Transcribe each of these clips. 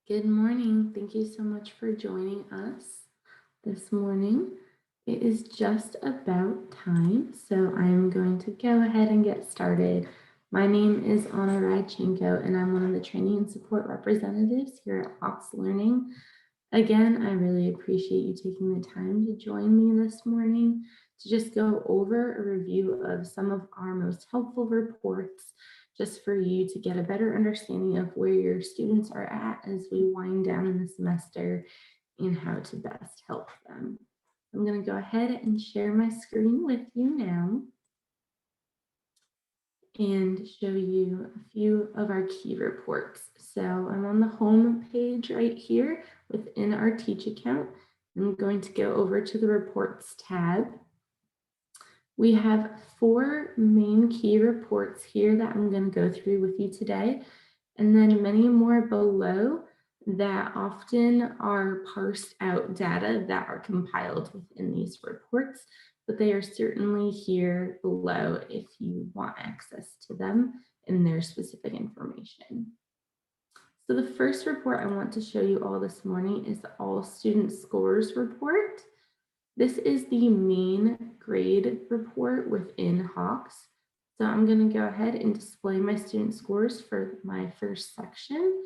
Good morning. Thank you so much for joining us this morning. It is just about time, so I'm going to go ahead and get started. My name is Anna Radchenko, and I'm one of the training and support representatives here at Fox Learning. Again, I really appreciate you taking the time to join me this morning to just go over a review of some of our most helpful reports, just for you to get a better understanding of where your students are at as we wind down in the semester and how to best help them. I'm going to go ahead and share my screen with you now and show you a few of our key reports. So I'm on the home page right here within our Teach account. I'm going to go over to the Reports tab. We have 4 main key reports here that I'm going to go through with you today, and then many more below that often are parsed out data that are compiled within these reports, but they are certainly here below if you want access to them and their specific information. So the first report I want to show you all this morning is the All Student Scores report. This is the main grade report within Hawks. So I'm going to go ahead and display my student scores for my first section.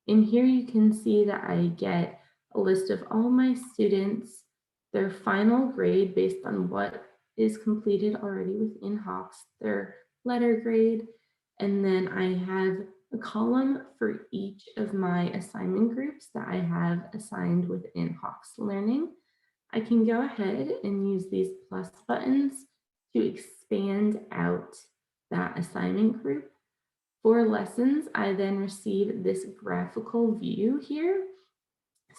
And here you can see that I get a list of all my students, their final grade based on what is completed already within Hawks, their letter grade, and then I have a column for each of my assignment groups that I have assigned within Hawks Learning. I can go ahead and use these plus buttons to expand out that assignment group. For lessons, I then receive this graphical view here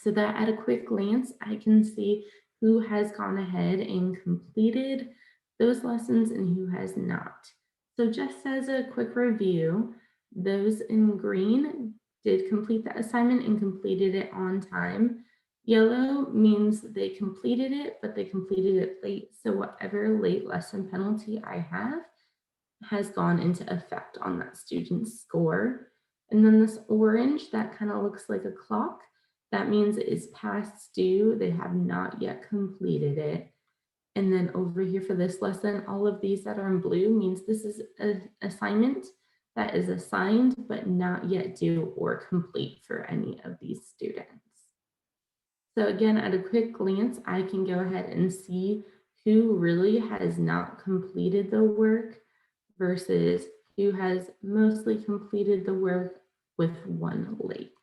so that at a quick glance, I can see who has gone ahead and completed those lessons and who has not. So just as a quick review, those in green did complete the assignment and completed it on time. Yellow means they completed it, but they completed it late. So whatever late lesson penalty I have has gone into effect on that student's score. And then this orange, that kind of looks like a clock. That means it is past due. They have not yet completed it. And then over here for this lesson, all of these that are in blue means this is an assignment that is assigned but not yet due or complete for any of these students. So again, at a quick glance, I can go ahead and see who really has not completed the work versus who has mostly completed the work with one late.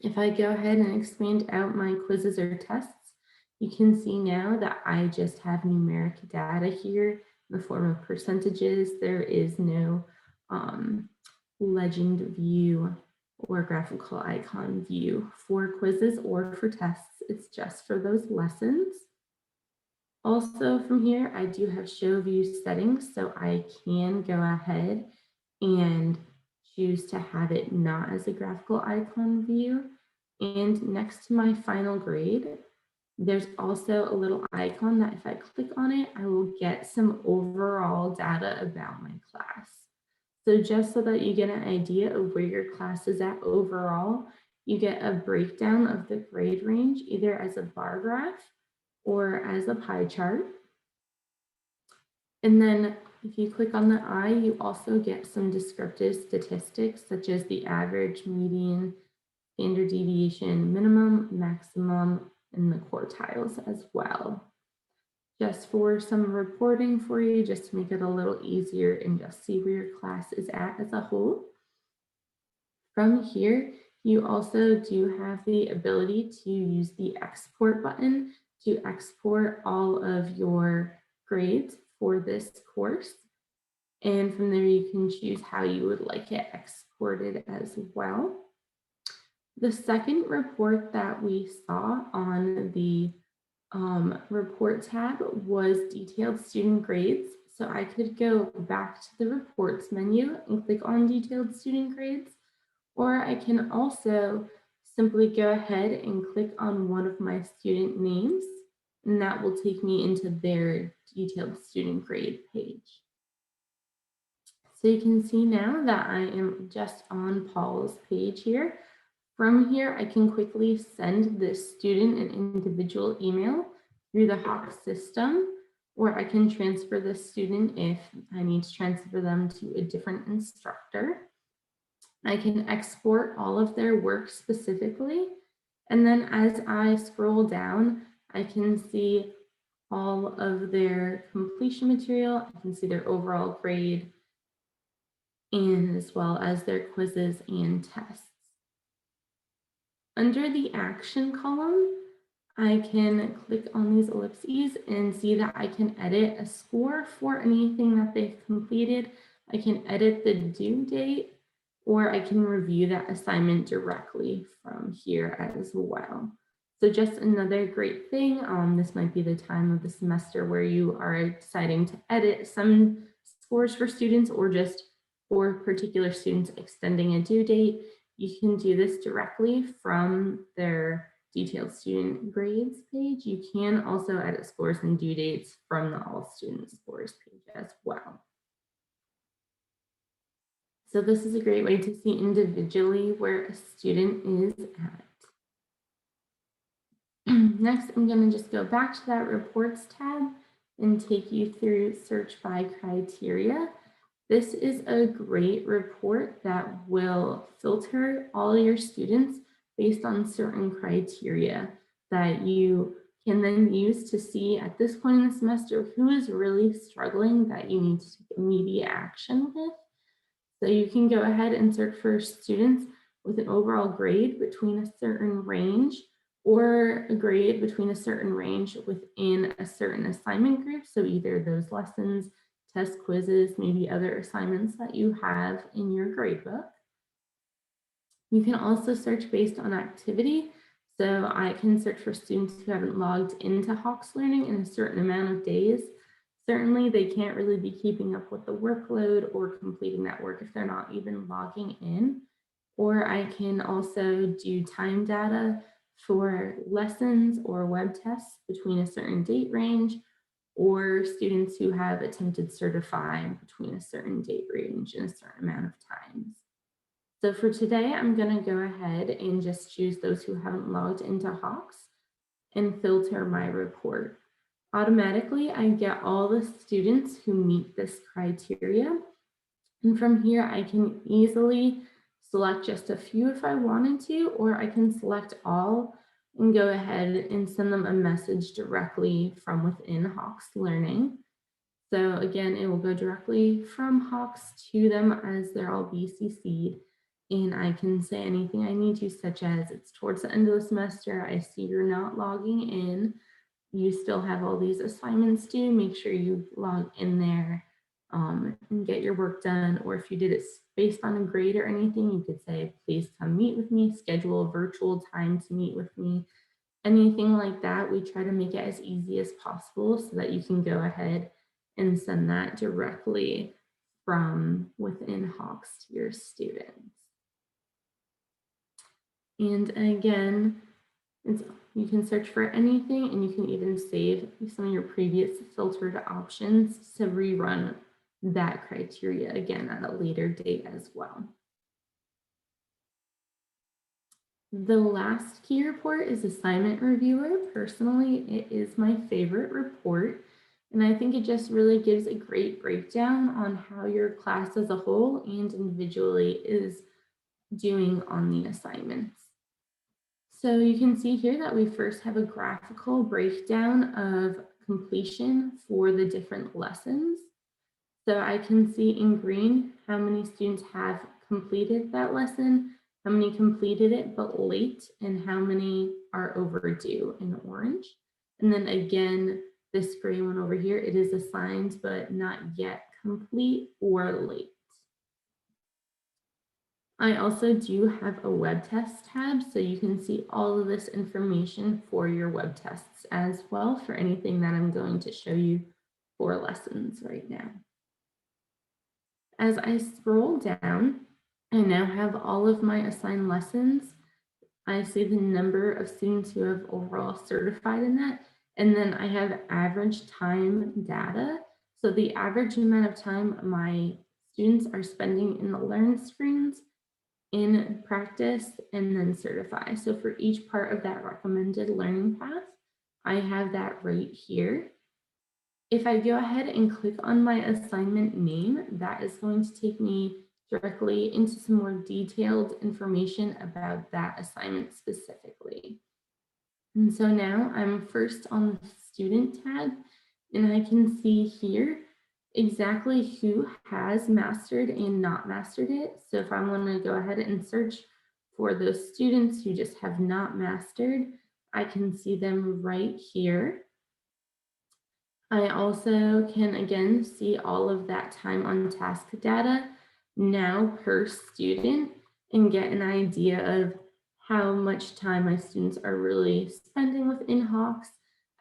If I go ahead and expand out my quizzes or tests, you can see now that I just have numeric data here in the form of percentages. There is no legend view or graphical icon view for quizzes or for tests. It's just for those lessons. Also from here, I do have show view settings, so I can go ahead and choose to have it not as a graphical icon view. And next to my final grade, there's also a little icon that if I click on it, I will get some overall data about my class. So just so that you get an idea of where your class is at overall, you get a breakdown of the grade range, either as a bar graph or as a pie chart. And then if you click on the eye, you also get some descriptive statistics such as the average, median, standard deviation, minimum, maximum, and the quartiles as well. Just for some reporting for you, just to make it a little easier and just see where your class is at as a whole. From here, you also do have the ability to use the export button to export all of your grades for this course. And from there, you can choose how you would like it exported as well. The second report that we saw on the report tab was detailed student grades. So I could go back to the reports menu and click on detailed student grades, or I can also simply go ahead and click on one of my student names, and that will take me into their detailed student grade page. So you can see now that I am just on Paul's page here From here, I can quickly send this student an individual email through the Hawk system, or I can transfer the student if I need to transfer them to a different instructor. I can export all of their work specifically. And then as I scroll down, I can see all of their completion material. I can see their overall grade, and as well as their quizzes and tests. Under the action column, I can click on these ellipses and see that I can edit a score for anything that they've completed. I can edit the due date, or I can review that assignment directly from here as well. So just another great thing. This might be the time of the semester where you are deciding to edit some scores for students, or just for particular students extending a due date. You can do this directly from their detailed student grades page. You can also edit scores and due dates from the all student scores page as well. So this is a great way to see individually where a student is at. Next, I'm going to just go back to that reports tab and take you through search by criteria. This is a great report that will filter all your students based on certain criteria that you can then use to see at this point in the semester who is really struggling that you need to take immediate action with. So you can go ahead and search for students with an overall grade between a certain range, or a grade between a certain range within a certain assignment group. So either those lessons, test quizzes, maybe other assignments that you have in your gradebook. You can also search based on activity. So I can search for students who haven't logged into Hawks Learning in a certain amount of days. Certainly they can't really be keeping up with the workload or completing that work if they're not even logging in. Or I can also do time data for lessons or web tests between a certain date range, or students who have attempted certifying between a certain date range and a certain amount of times. So for today, I'm going to go ahead and just choose those who haven't logged into Hawks and filter my report. Automatically, I get all the students who meet this criteria. And from here, I can easily select just a few if I wanted to, or I can select all and go ahead and send them a message directly from within Hawks Learning. So again, it will go directly from Hawks to them as they're all BCC'd. And I can say anything I need to, such as it's towards the end of the semester, I see you're not logging in. You still have all these assignments due. Make sure you log in there and get your work done. Or if you did it based on a grade or anything, you could say, please come meet with me, schedule a virtual time to meet with me. Anything like that, we try to make it as easy as possible so that you can go ahead and send that directly from within Hawks to your students. And again, you can search for anything, and you can even save some of your previous filtered options to rerun that criteria again at a later date as well. The last key report is Assignment Reviewer. Personally, it is my favorite report, and I think it just really gives a great breakdown on how your class as a whole and individually is doing on the assignments. So you can see here that we first have a graphical breakdown of completion for the different lessons. So I can see in green how many students have completed that lesson, how many completed it but late, and how many are overdue in orange. And then again, this gray one over here, it is assigned but not yet complete or late. I also do have a web test tab, so you can see all of this information for your web tests as well for anything that I'm going to show you for lessons right now. As I scroll down, I now have all of my assigned lessons. I see the number of students who have overall certified in that, and then I have average time data. So the average amount of time my students are spending in the learn screens in practice, and then certify. So for each part of that recommended learning path, I have that right here. If I go ahead and click on my assignment name, that is going to take me directly into some more detailed information about that assignment specifically. And so now I'm first on the student tab, and I can see here exactly who has mastered and not mastered it. So if I want to go ahead and search for those students who just have not mastered, I can see them right here. I also can again see all of that time on task data now per student and get an idea of how much time my students are really spending within Hawks,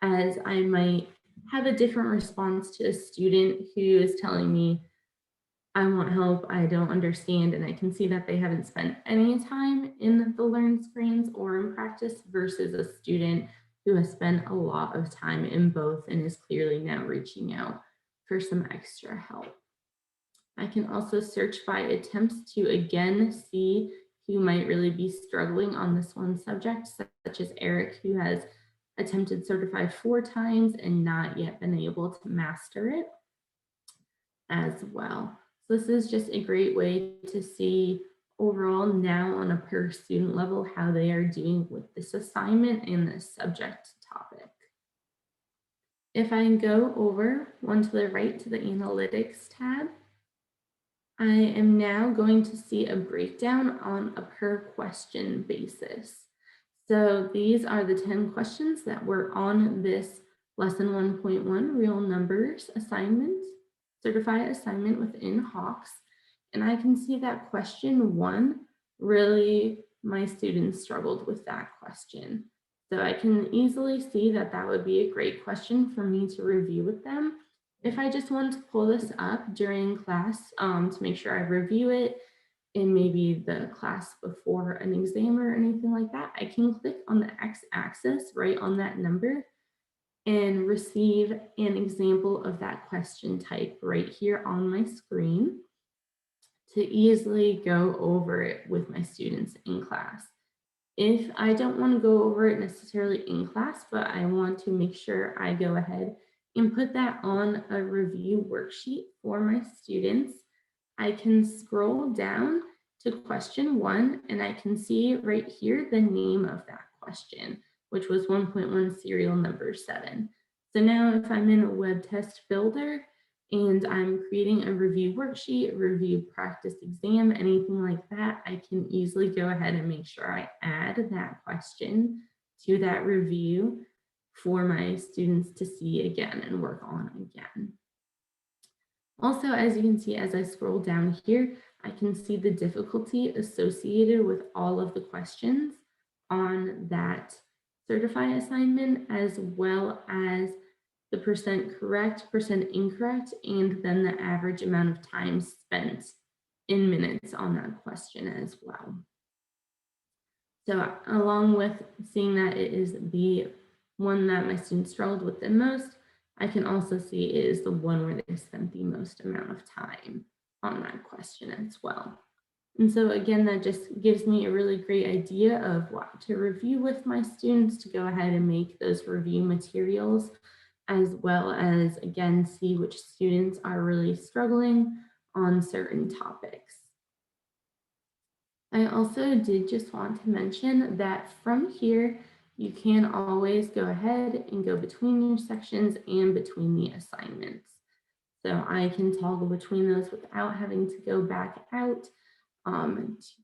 as I might have a different response to a student who is telling me, I want help, I don't understand, and I can see that they haven't spent any time in the learn screens or in practice versus a student who has spent a lot of time in both and is clearly now reaching out for some extra help. I can also search by attempts to again see who might really be struggling on this one subject, such as Eric, who has attempted Certify 4 times and not yet been able to master it as well. So this is just a great way to see overall now on a per student level how they are doing with this assignment and this subject topic. If I go over one to the right to the analytics tab, I am now going to see a breakdown on a per question basis. So these are the 10 questions that were on this lesson 1.1 real numbers assignment, certified assignment within Hawks. And I can see that question 1, really my students struggled with that question. So I can easily see that that would be a great question for me to review with them. If I just want to pull this up during class to make sure I review it in maybe the class before an exam or anything like that, I can click on the x-axis right on that number and receive an example of that question type right here on my screen to easily go over it with my students in class. If I don't want to go over it necessarily in class, but I want to make sure I go ahead and put that on a review worksheet for my students, I can scroll down to question 1 and I can see right here the name of that question, which was 1.1 serial number 7. So now if I'm in a web test builder and I'm creating a review worksheet, review practice exam, anything like that, I can easily go ahead and make sure I add that question to that review for my students to see again and work on again. Also, as you can see, as I scroll down here, I can see the difficulty associated with all of the questions on that certify assignment, as well as the percent correct, percent incorrect, and then the average amount of time spent in minutes on that question as well. So along with seeing that it is the one that my students struggled with the most, I can also see it is the one where they spent the most amount of time on that question as well. And so again, that just gives me a really great idea of what to review with my students to go ahead and make those review materials, as well as, again, see which students are really struggling on certain topics. I also did just want to mention that from here, you can always go ahead and go between your sections and between the assignments. So I can toggle between those without having to go back out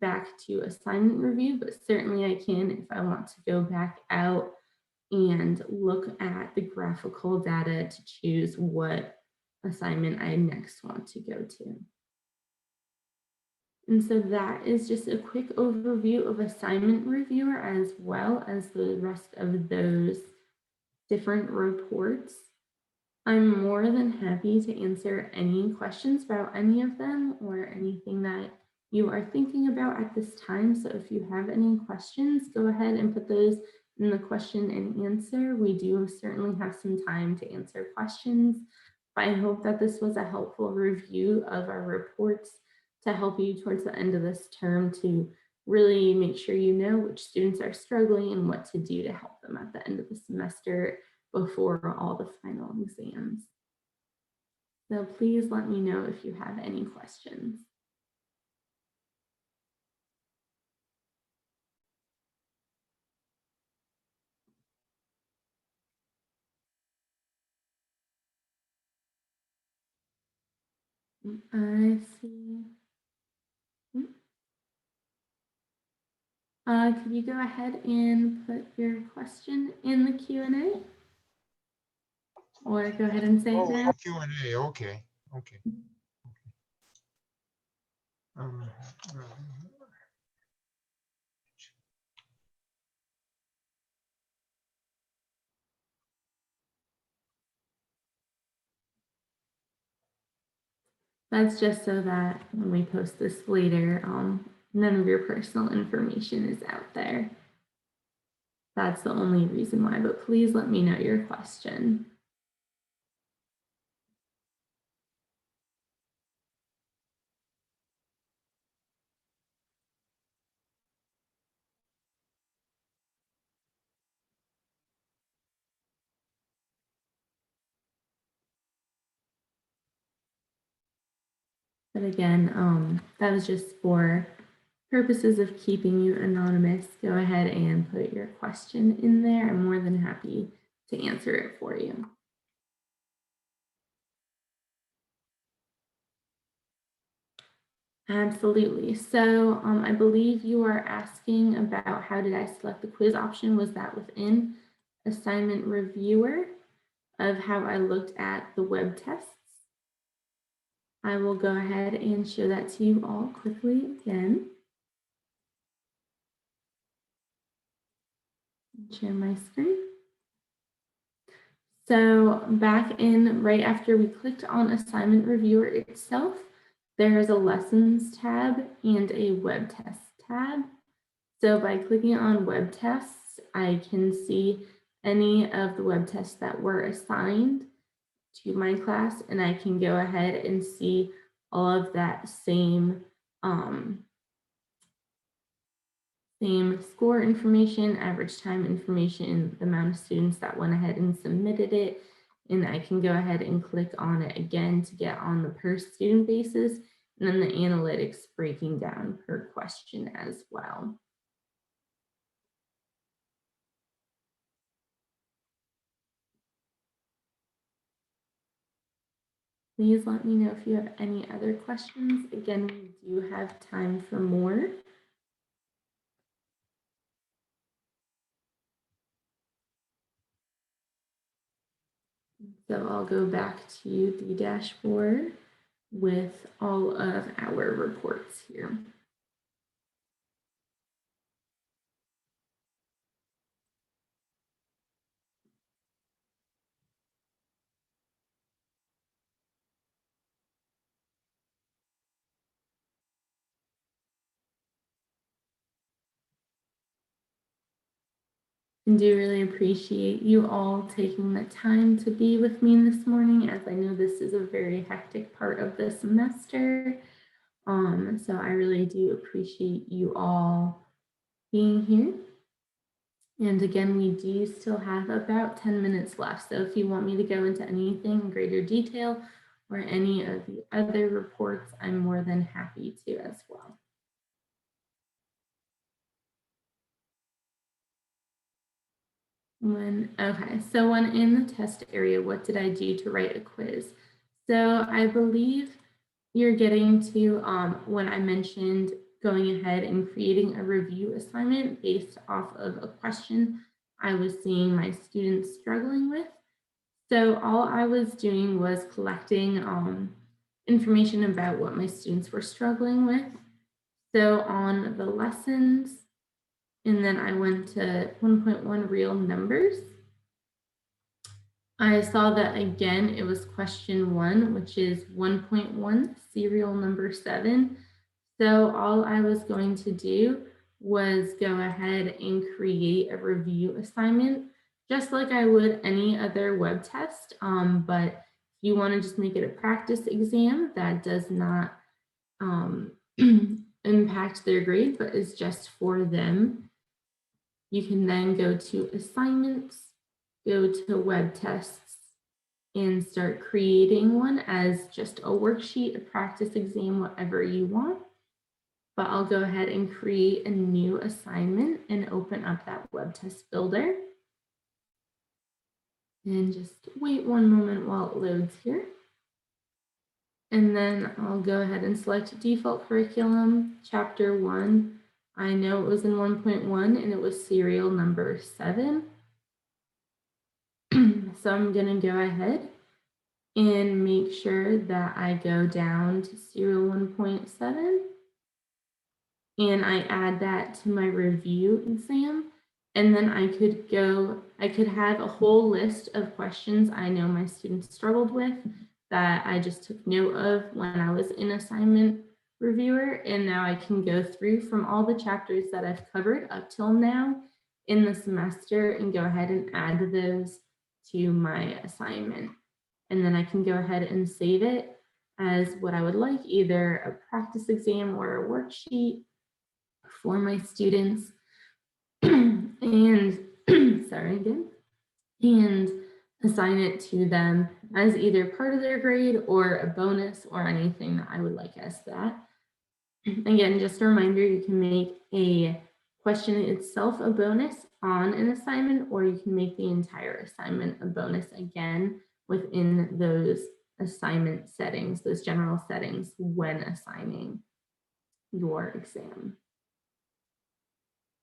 back to assignment review, but certainly I can if I want to go back out and look at the graphical data to choose what assignment I next want to go to. And so that is just a quick overview of Assignment Reviewer, as well as the rest of those different reports. I'm more than happy to answer any questions about any of them or anything that you are thinking about at this time. So if you have any questions, go ahead and put those in the question and answer. We do certainly have some time to answer questions. But I hope that this was a helpful review of our reports to help you towards the end of this term to really make sure you know which students are struggling and what to do to help them at the end of the semester before all the final exams. So please let me know if you have any questions. I see. Could you go ahead and put your question in the Q&A? Or go ahead and say it now. Q&A, okay. That's just so that when we post this later, none of your personal information is out there. That's the only reason why, but please let me know your question. But again, that was just for purposes of keeping you anonymous. Go ahead and put your question in there. I'm more than happy to answer it for you. Absolutely. So I believe you are asking about how did I select the quiz option? Was that within assignment reviewer of how I looked at the web tests? I will go ahead and show that to you all quickly again. Share my screen. So back in right after we clicked on assignment reviewer itself, there is a lessons tab and a web test tab. So by clicking on web tests, I can see any of the web tests that were assigned to my class, and I can go ahead and see all of that same score information, average time information, the amount of students that went ahead and submitted it. And I can go ahead and click on it again to get on the per student basis, and then the analytics breaking down per question as well. Please let me know if you have any other questions. Again, we do have time for more. So I'll go back to the dashboard with all of our reports here. And do really appreciate you all taking the time to be with me this morning, as I know this is a very hectic part of the semester. So I really do appreciate you all being here. And again, we do still have about 10 minutes left. So if you want me to go into anything in greater detail or any of the other reports, I'm more than happy to as well. So when in the test area, what did I do to write a quiz? So I believe you're getting to when I mentioned going ahead and creating a review assignment based off of a question I was seeing my students struggling with. So all I was doing was collecting information about what my students were struggling with. So on the lessons, and then I went to 1.1 real numbers. I saw that again, it was question 1, which is 1.1 serial number 7. So all I was going to do was go ahead and create a review assignment, just like I would any other web test. But if you want to just make it a practice exam, that does not impact their grade, but is just for them. You can then go to assignments, go to web tests, and start creating one as just a worksheet, a practice exam, whatever you want. But I'll go ahead and create a new assignment and open up that web test builder. And just wait one moment while it loads here. And then I'll go ahead and select default curriculum, chapter 1. I know it was in 1.1 and it was serial number 7. So I'm going to go ahead and make sure that I go down to serial 1.7 and I add that to my review exam. And then I could have a whole list of questions I know my students struggled with that I just took note of when I was in assignment reviewer. And now I can go through from all the chapters that I've covered up till now in the semester and go ahead and add those to my assignment. And then I can go ahead and save it as what I would like, either a practice exam or a worksheet for my students. And sorry again, and assign it to them as either part of their grade or a bonus or anything that I would like as that. Again, just a reminder, you can make a question itself a bonus on an assignment, or you can make the entire assignment a bonus again within those assignment settings, those general settings when assigning your exam.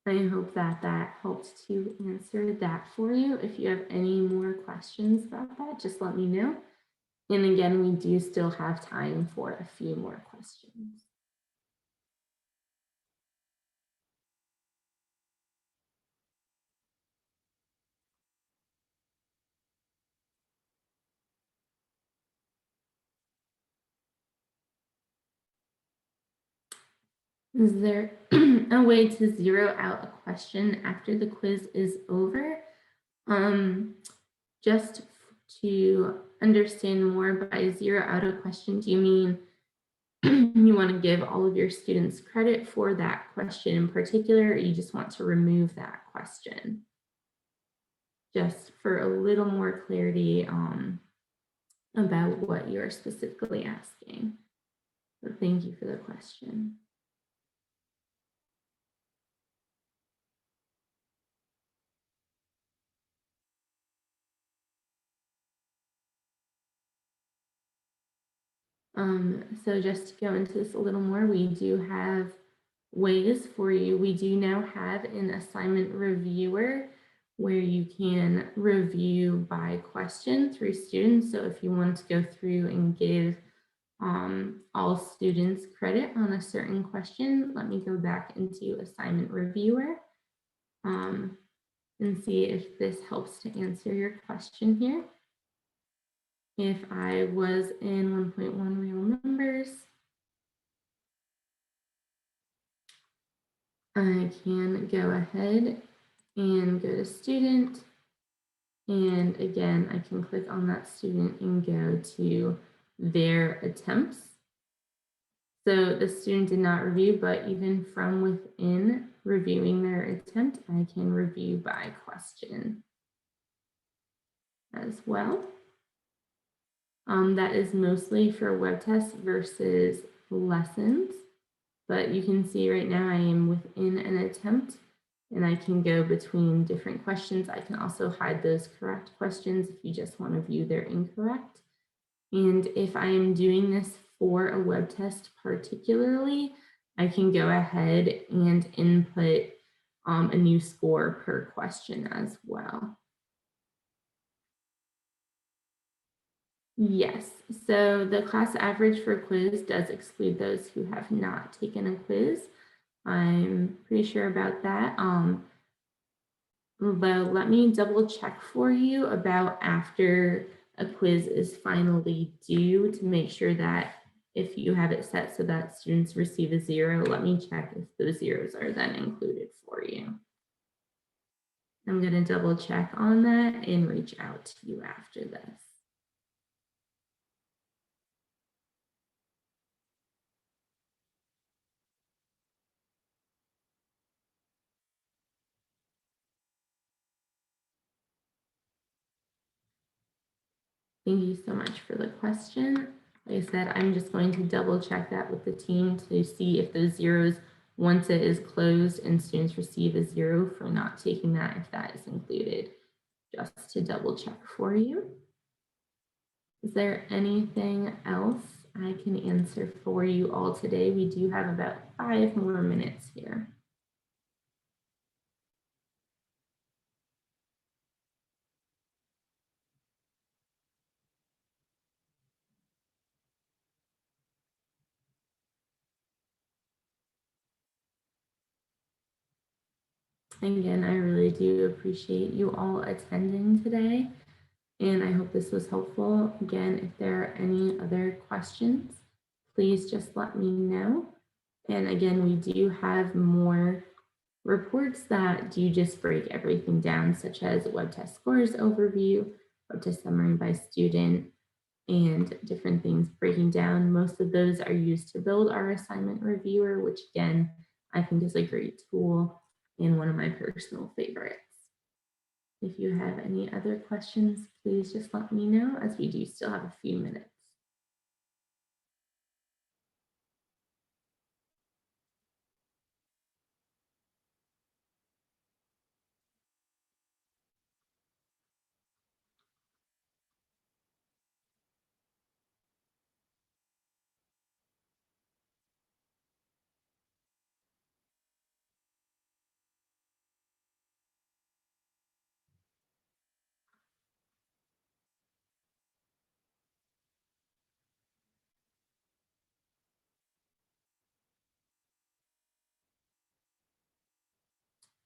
I hope that helped to answer that for you. If you have any more questions about that, just let me know. And again, we do still have time for a few more questions. Is there a way to zero out a question after the quiz is over? Just to understand more, by zero out a question, do you mean you want to give all of your students credit for that question in particular, or you just want to remove that question? Just for a little more clarity about what you're specifically asking. So thank you for the question. So just to go into this a little more, we do have ways for you. We do now have an assignment reviewer where you can review by question through students. So if you want to go through and give all students credit on a certain question, let me go back into assignment reviewer and see if this helps to answer your question here. If I was in 1.1 real numbers, I can go ahead and go to student. And again, I can click on that student and go to their attempts. So the student did not review, but even from within reviewing their attempt, I can review by question as well. That is mostly for web tests versus lessons, but you can see right now I am within an attempt and I can go between different questions. I can also hide those correct questions if you just want to view their incorrect. And if I am doing this for a web test particularly, I can go ahead and input a new score per question as well. Yes, so the class average for quiz does exclude those who have not taken a quiz. I'm pretty sure about that. But let me double check for you about after a quiz is finally due to make sure that if you have it set so that students receive a 0, let me check if those zeros are then included for you. I'm going to double check on that and reach out to you after this. Thank you so much for the question. Like I said, I'm just going to double check that with the team to see if those zeros, once it is closed and students receive a 0 for not taking that, if that is included, just to double check for you. Is there anything else I can answer for you all today? We do have about 5 more minutes here. Again, I really do appreciate you all attending today, and I hope this was helpful. Again, if there are any other questions, please just let me know. And again, we do have more reports that do just break everything down, such as web test scores overview, web test summary by student, and different things breaking down. Most of those are used to build our assignment reviewer, which again, I think is a great tool and one of my personal favorites. If you have any other questions, please just let me know, as we do still have a few minutes.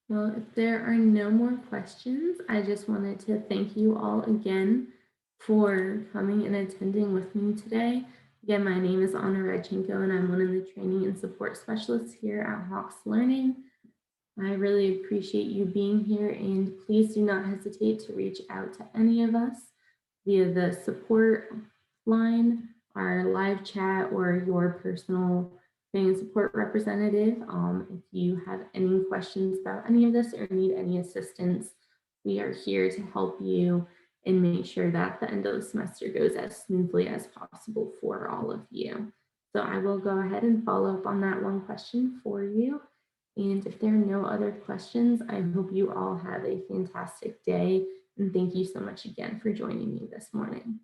Well, if there are no more questions, I just wanted to thank you all again for coming and attending with me today. Again, my name is Anna Radchenko, and I'm one of the training and support specialists here at Hawks Learning. I really appreciate you being here, and please do not hesitate to reach out to any of us via the support line, our live chat, or your personal training support representative. If you have any questions about any of this or need any assistance, we are here to help you and make sure that the end of the semester goes as smoothly as possible for all of you. So I will go ahead and follow up on that one question for you. And if there are no other questions, I hope you all have a fantastic day. And thank you so much again for joining me this morning.